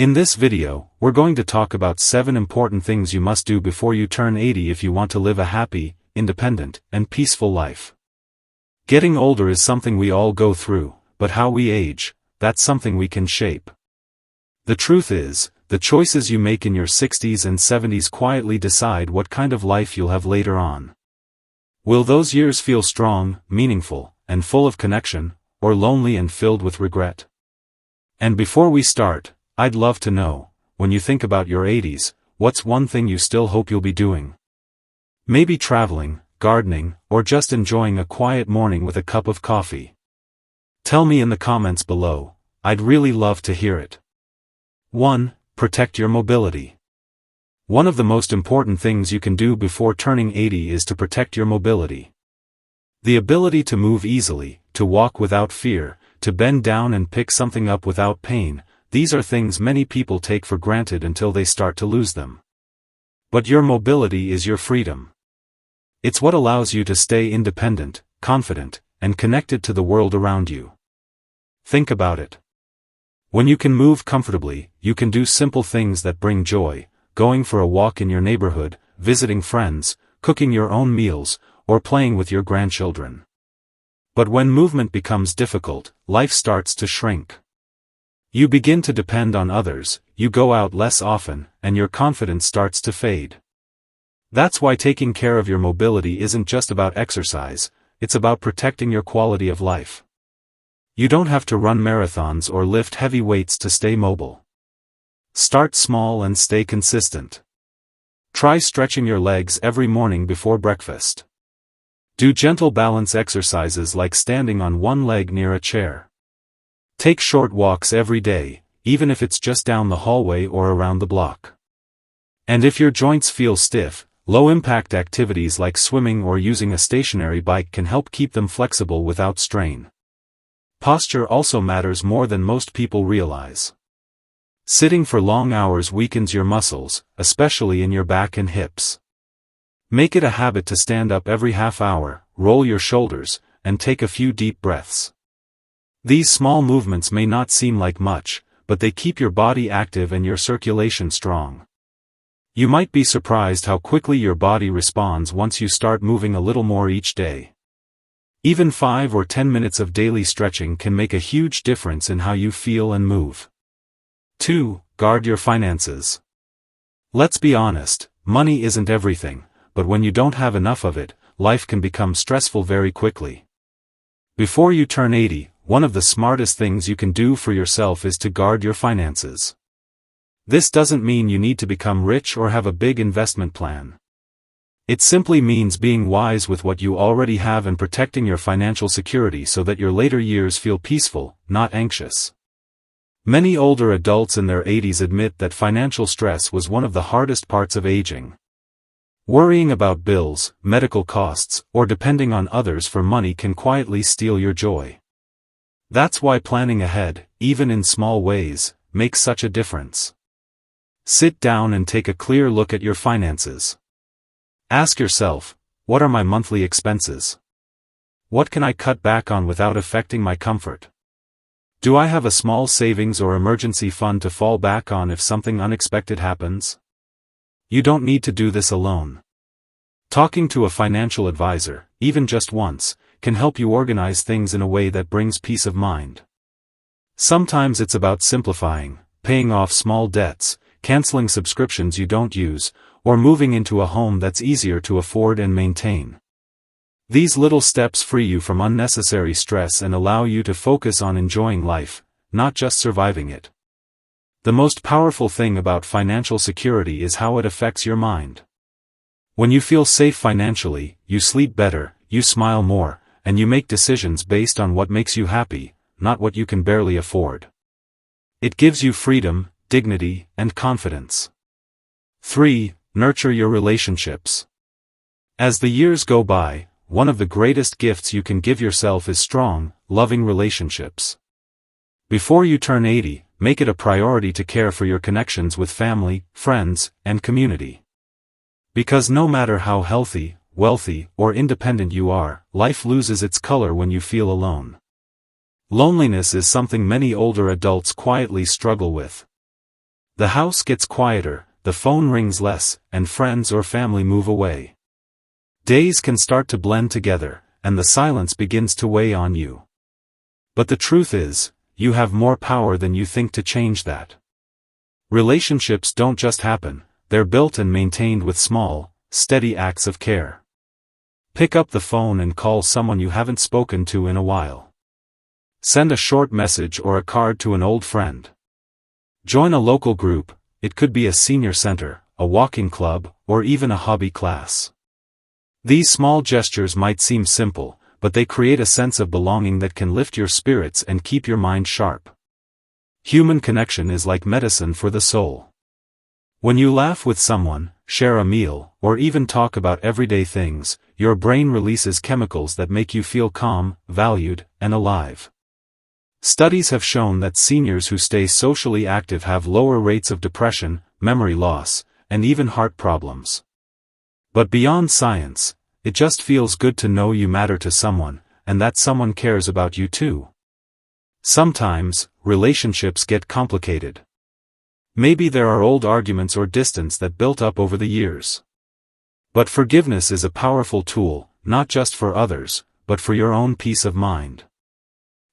In this video, we're going to talk about 7 important things you must do before you turn 80 if you want to live a happy, independent, and peaceful life. Getting older is something we all go through, but how we age, that's something we can shape. The truth is, the choices you make in your 60s and 70s quietly decide what kind of life you'll have later on. Will those years feel strong, meaningful, and full of connection, or lonely and filled with regret? And before we start, I'd love to know, when you think about your 80s, what's one thing you still hope you'll be doing? Maybe traveling, gardening, or just enjoying a quiet morning with a cup of coffee. Tell me in the comments below, I'd really love to hear it. 1. Protect your mobility. One of the most important things you can do before turning 80 is to protect your mobility. The ability to move easily, to walk without fear, to bend down and pick something up without pain, these are things many people take for granted until they start to lose them. But your mobility is your freedom. It's what allows you to stay independent, confident, and connected to the world around you. Think about it. When you can move comfortably, you can do simple things that bring joy, going for a walk in your neighborhood, visiting friends, cooking your own meals, or playing with your grandchildren. But when movement becomes difficult, life starts to shrink. You begin to depend on others, you go out less often, and your confidence starts to fade. That's why taking care of your mobility isn't just about exercise, it's about protecting your quality of life. You don't have to run marathons or lift heavy weights to stay mobile. Start small and stay consistent. Try stretching your legs every morning before breakfast. Do gentle balance exercises like standing on one leg near a chair. Take short walks every day, even if it's just down the hallway or around the block. And if your joints feel stiff, low-impact activities like swimming or using a stationary bike can help keep them flexible without strain. Posture also matters more than most people realize. Sitting for long hours weakens your muscles, especially in your back and hips. Make it a habit to stand up every half hour, roll your shoulders, and take a few deep breaths. These small movements may not seem like much, but they keep your body active and your circulation strong. You might be surprised how quickly your body responds once you start moving a little more each day. Even 5 or 10 minutes of daily stretching can make a huge difference in how you feel and move. 2. Guard your finances. Let's be honest, money isn't everything, but when you don't have enough of it, life can become stressful very quickly. Before you turn 80, one of the smartest things you can do for yourself is to guard your finances. This doesn't mean you need to become rich or have a big investment plan. It simply means being wise with what you already have and protecting your financial security so that your later years feel peaceful, not anxious. Many older adults in their 80s admit that financial stress was one of the hardest parts of aging. Worrying about bills, medical costs, or depending on others for money can quietly steal your joy. That's why planning ahead, even in small ways, makes such a difference. Sit down and take a clear look at your finances. Ask yourself, what are my monthly expenses? What can I cut back on without affecting my comfort? Do I have a small savings or emergency fund to fall back on if something unexpected happens? You don't need to do this alone. Talking to a financial advisor, even just once, can help you organize things in a way that brings peace of mind. Sometimes it's about simplifying, paying off small debts, canceling subscriptions you don't use, or moving into a home that's easier to afford and maintain. These little steps free you from unnecessary stress and allow you to focus on enjoying life, not just surviving it. The most powerful thing about financial security is how it affects your mind. When you feel safe financially, you sleep better, you smile more, and you make decisions based on what makes you happy, not what you can barely afford. It gives you freedom, dignity, and confidence. 3. Nurture your relationships. As the years go by, one of the greatest gifts you can give yourself is strong, loving relationships. Before you turn 80, make it a priority to care for your connections with family, friends, and community. Because no matter how healthy, wealthy, or independent you are, life loses its color when you feel alone. Loneliness is something many older adults quietly struggle with. The house gets quieter, the phone rings less, and friends or family move away. Days can start to blend together, and the silence begins to weigh on you. But the truth is, you have more power than you think to change that. Relationships don't just happen, they're built and maintained with small, steady acts of care. Pick up the phone and call someone you haven't spoken to in a while. Send a short message or a card to an old friend. Join a local group, it could be a senior center, a walking club, or even a hobby class. These small gestures might seem simple, but they create a sense of belonging that can lift your spirits and keep your mind sharp. Human connection is like medicine for the soul. When you laugh with someone, share a meal, or even talk about everyday things, your brain releases chemicals that make you feel calm, valued, and alive. Studies have shown that seniors who stay socially active have lower rates of depression, memory loss, and even heart problems. But beyond science, it just feels good to know you matter to someone, and that someone cares about you too. Sometimes, relationships get complicated. Maybe there are old arguments or distance that built up over the years. But forgiveness is a powerful tool, not just for others, but for your own peace of mind.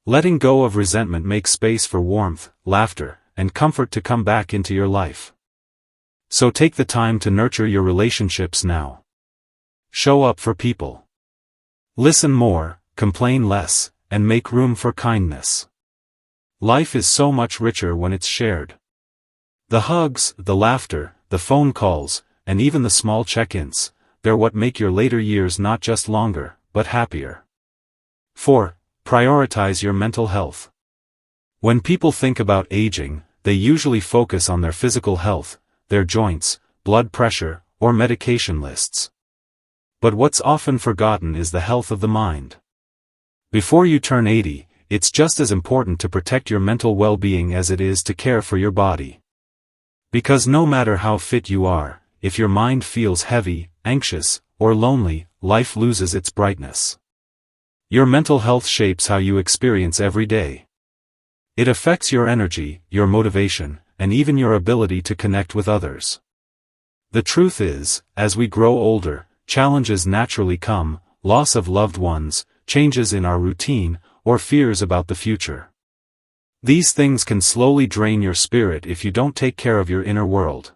Letting go of resentment makes space for warmth, laughter, and comfort to come back into your life. So take the time to nurture your relationships now. Show up for people. Listen more, complain less, and make room for kindness. Life is so much richer when it's shared. The hugs, the laughter, the phone calls, and even the small check-ins, they're what make your later years not just longer, but happier. 4. Prioritize your mental health. When people think about aging, they usually focus on their physical health, their joints, blood pressure, or medication lists. But what's often forgotten is the health of the mind. Before you turn 80, it's just as important to protect your mental well-being as it is to care for your body. Because no matter how fit you are, if your mind feels heavy, anxious, or lonely, life loses its brightness. Your mental health shapes how you experience every day. It affects your energy, your motivation, and even your ability to connect with others. The truth is, as we grow older, challenges naturally come, loss of loved ones, changes in our routine, or fears about the future. These things can slowly drain your spirit if you don't take care of your inner world.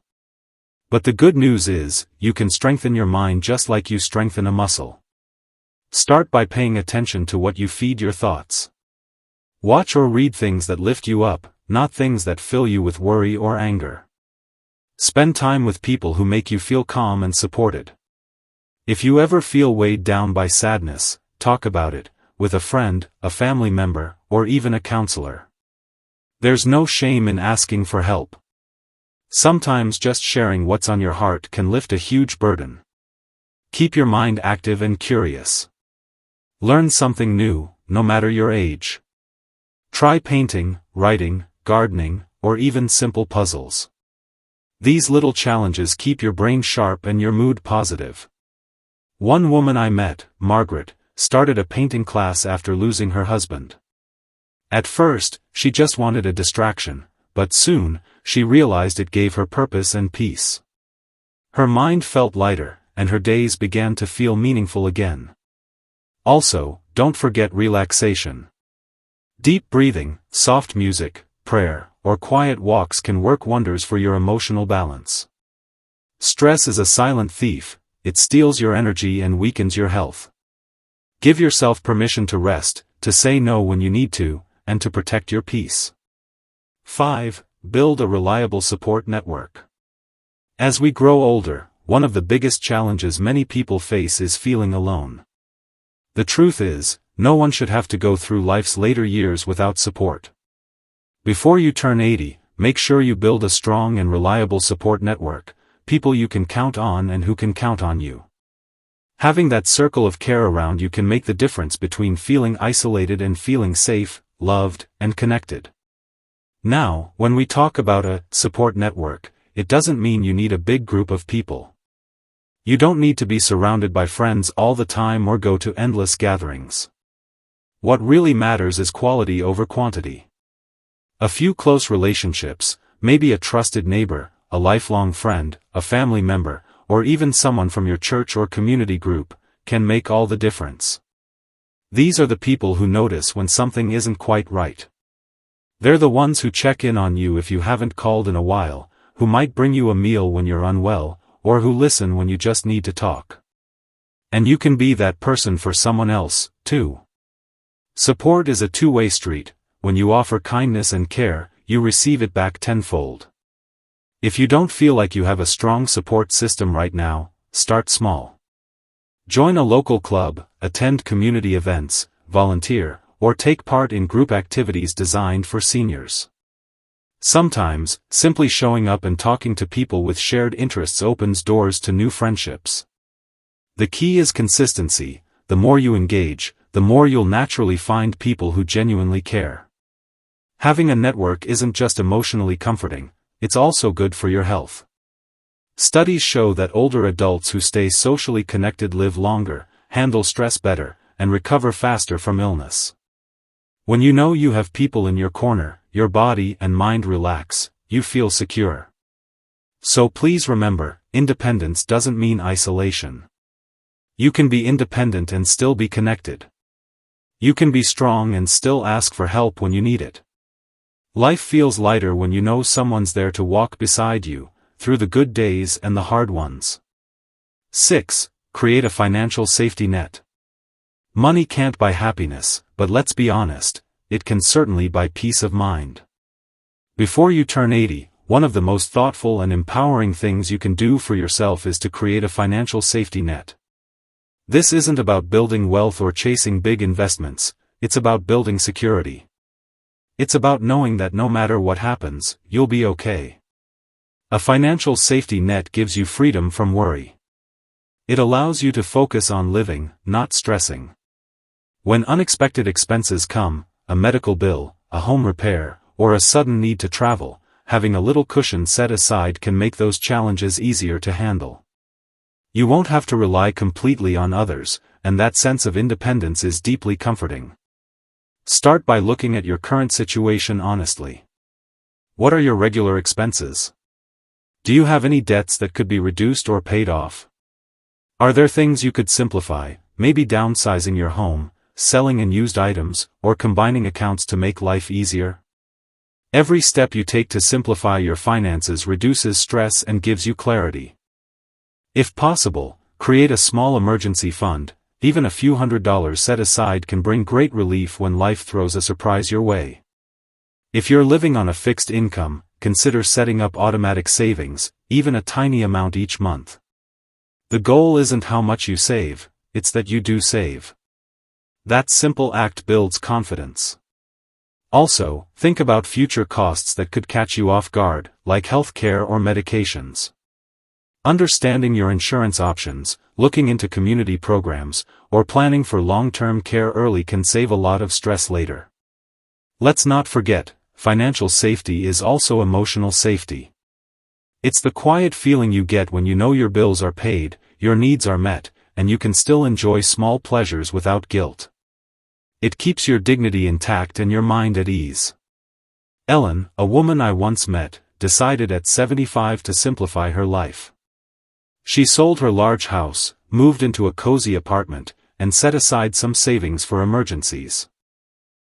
But the good news is, you can strengthen your mind just like you strengthen a muscle. Start by paying attention to what you feed your thoughts. Watch or read things that lift you up, not things that fill you with worry or anger. Spend time with people who make you feel calm and supported. If you ever feel weighed down by sadness, talk about it, with a friend, a family member, or even a counselor. There's no shame in asking for help. Sometimes just sharing what's on your heart can lift a huge burden. Keep your mind active and curious. Learn something new, no matter your age. Try painting, writing, gardening, or even simple puzzles. These little challenges keep your brain sharp and your mood positive. One woman I met, Margaret, started a painting class after losing her husband. At first, she just wanted a distraction, but soon, she realized it gave her purpose and peace. Her mind felt lighter, and her days began to feel meaningful again. Also, don't forget relaxation. Deep breathing, soft music, prayer, or quiet walks can work wonders for your emotional balance. Stress is a silent thief, it steals your energy and weakens your health. Give yourself permission to rest, to say no when you need to, and to protect your peace. 5. Build a reliable support network. As we grow older, one of the biggest challenges many people face is feeling alone. The truth is, no one should have to go through life's later years without support. Before you turn 80, make sure you build a strong and reliable support network, people you can count on and who can count on you. Having that circle of care around you can make the difference between feeling isolated and feeling safe, loved, and connected. Now, when we talk about a support network, it doesn't mean you need a big group of people. You don't need to be surrounded by friends all the time or go to endless gatherings. What really matters is quality over quantity. A few close relationships, maybe a trusted neighbor, a lifelong friend, a family member, or even someone from your church or community group, can make all the difference. These are the people who notice when something isn't quite right. They're the ones who check in on you if you haven't called in a while, who might bring you a meal when you're unwell, or who listen when you just need to talk. And you can be that person for someone else, too. Support is a two-way street. When you offer kindness and care, you receive it back tenfold. If you don't feel like you have a strong support system right now, start small. Join a local club, attend community events, volunteer, or take part in group activities designed for seniors. Sometimes, simply showing up and talking to people with shared interests opens doors to new friendships. The key is consistency. The more you engage, the more you'll naturally find people who genuinely care. Having a network isn't just emotionally comforting, it's also good for your health. Studies show that older adults who stay socially connected live longer, handle stress better, and recover faster from illness. When you know you have people in your corner, your body and mind relax, you feel secure. So please remember, independence doesn't mean isolation. You can be independent and still be connected. You can be strong and still ask for help when you need it. Life feels lighter when you know someone's there to walk beside you, through the good days and the hard ones. 6. Create a financial safety net. Money can't buy happiness, but let's be honest, it can certainly buy peace of mind. Before you turn 80, one of the most thoughtful and empowering things you can do for yourself is to create a financial safety net. This isn't about building wealth or chasing big investments, it's about building security. It's about knowing that no matter what happens, you'll be okay. A financial safety net gives you freedom from worry. It allows you to focus on living, not stressing. When unexpected expenses come, a medical bill, a home repair, or a sudden need to travel, having a little cushion set aside can make those challenges easier to handle. You won't have to rely completely on others, and that sense of independence is deeply comforting. Start by looking at your current situation honestly. What are your regular expenses? Do you have any debts that could be reduced or paid off? Are there things you could simplify, maybe downsizing your home, selling unused items, or combining accounts to make life easier? Every step you take to simplify your finances reduces stress and gives you clarity. If possible, create a small emergency fund. Even a few $100s set aside can bring great relief when life throws a surprise your way. If you're living on a fixed income, consider setting up automatic savings, even a tiny amount each month. The goal isn't how much you save, it's that you do save. That simple act builds confidence. Also, think about future costs that could catch you off guard, like health care or medications. Understanding your insurance options, looking into community programs, or planning for long-term care early can save a lot of stress later. Let's not forget, financial safety is also emotional safety. It's the quiet feeling you get when you know your bills are paid, your needs are met, and you can still enjoy small pleasures without guilt. It keeps your dignity intact and your mind at ease. Ellen, a woman I once met, decided at 75 to simplify her life. She sold her large house, moved into a cozy apartment, and set aside some savings for emergencies.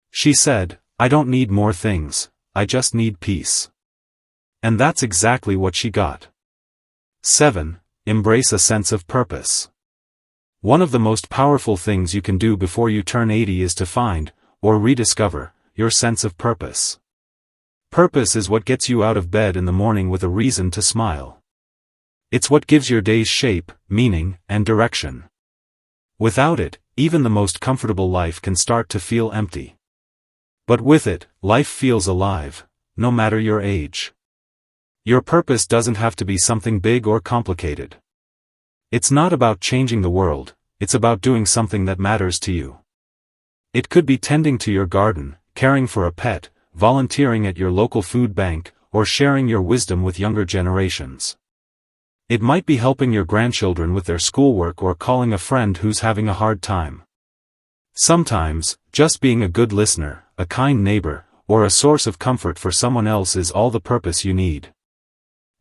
She said, "I don't need more things, I just need peace." And that's exactly what she got. 7. Embrace a sense of purpose. One of the most powerful things you can do before you turn 80 is to find, or rediscover, your sense of purpose. Purpose is what gets you out of bed in the morning with a reason to smile. It's what gives your days shape, meaning, and direction. Without it, even the most comfortable life can start to feel empty. But with it, life feels alive, no matter your age. Your purpose doesn't have to be something big or complicated. It's not about changing the world, it's about doing something that matters to you. It could be tending to your garden, caring for a pet, volunteering at your local food bank, or sharing your wisdom with younger generations. It might be helping your grandchildren with their schoolwork or calling a friend who's having a hard time. Sometimes, just being a good listener, a kind neighbor, or a source of comfort for someone else is all the purpose you need.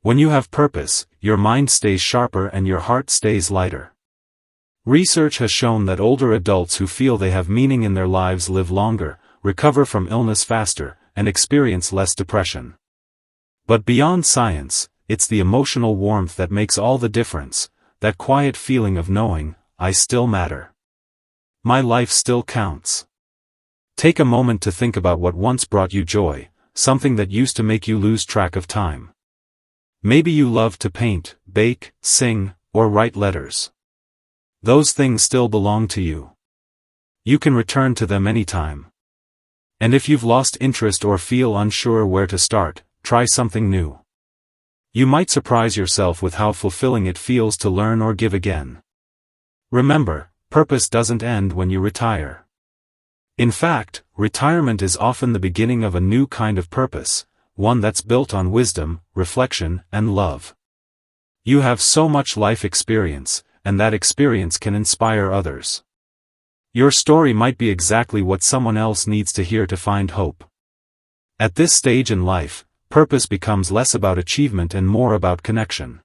When you have purpose, your mind stays sharper and your heart stays lighter. Research has shown that older adults who feel they have meaning in their lives live longer, recover from illness faster, and experience less depression. But beyond science, it's the emotional warmth that makes all the difference, that quiet feeling of knowing, I still matter. My life still counts. Take a moment to think about what once brought you joy, something that used to make you lose track of time. Maybe you loved to paint, bake, sing, or write letters. Those things still belong to you. You can return to them anytime. And if you've lost interest or feel unsure where to start, try something new. You might surprise yourself with how fulfilling it feels to learn or give again. Remember, purpose doesn't end when you retire. In fact, retirement is often the beginning of a new kind of purpose, one that's built on wisdom, reflection, and love. You have so much life experience, and that experience can inspire others. Your story might be exactly what someone else needs to hear to find hope. At this stage in life, purpose becomes less about achievement and more about connection.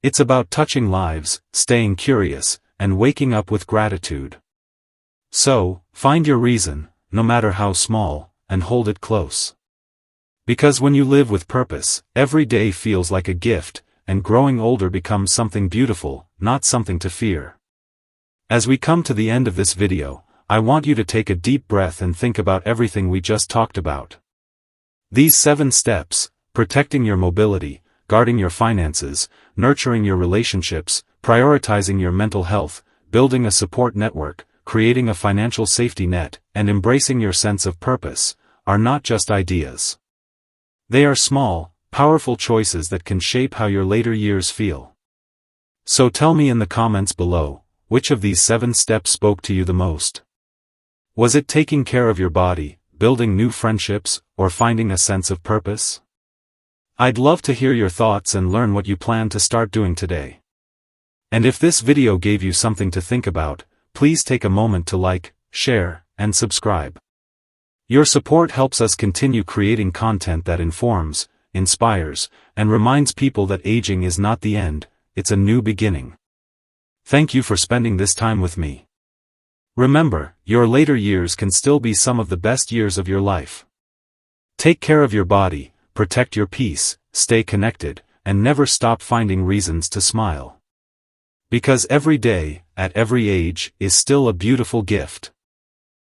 It's about touching lives, staying curious, and waking up with gratitude. So, find your reason, no matter how small, and hold it close. Because when you live with purpose, every day feels like a gift, and growing older becomes something beautiful, not something to fear. As we come to the end of this video, I want you to take a deep breath and think about everything we just talked about. These 7 steps, protecting your mobility, guarding your finances, nurturing your relationships, prioritizing your mental health, building a support network, creating a financial safety net, and embracing your sense of purpose, are not just ideas. They are small, powerful choices that can shape how your later years feel. So tell me in the comments below, which of these 7 steps spoke to you the most? Was it taking care of your body, building new friendships, or finding a sense of purpose? I'd love to hear your thoughts and learn what you plan to start doing today. And if this video gave you something to think about, please take a moment to like, share, and subscribe. Your support helps us continue creating content that informs, inspires, and reminds people that aging is not the end, it's a new beginning. Thank you for spending this time with me. Remember, your later years can still be some of the best years of your life. Take care of your body, protect your peace, stay connected, and never stop finding reasons to smile. Because every day, at every age, is still a beautiful gift.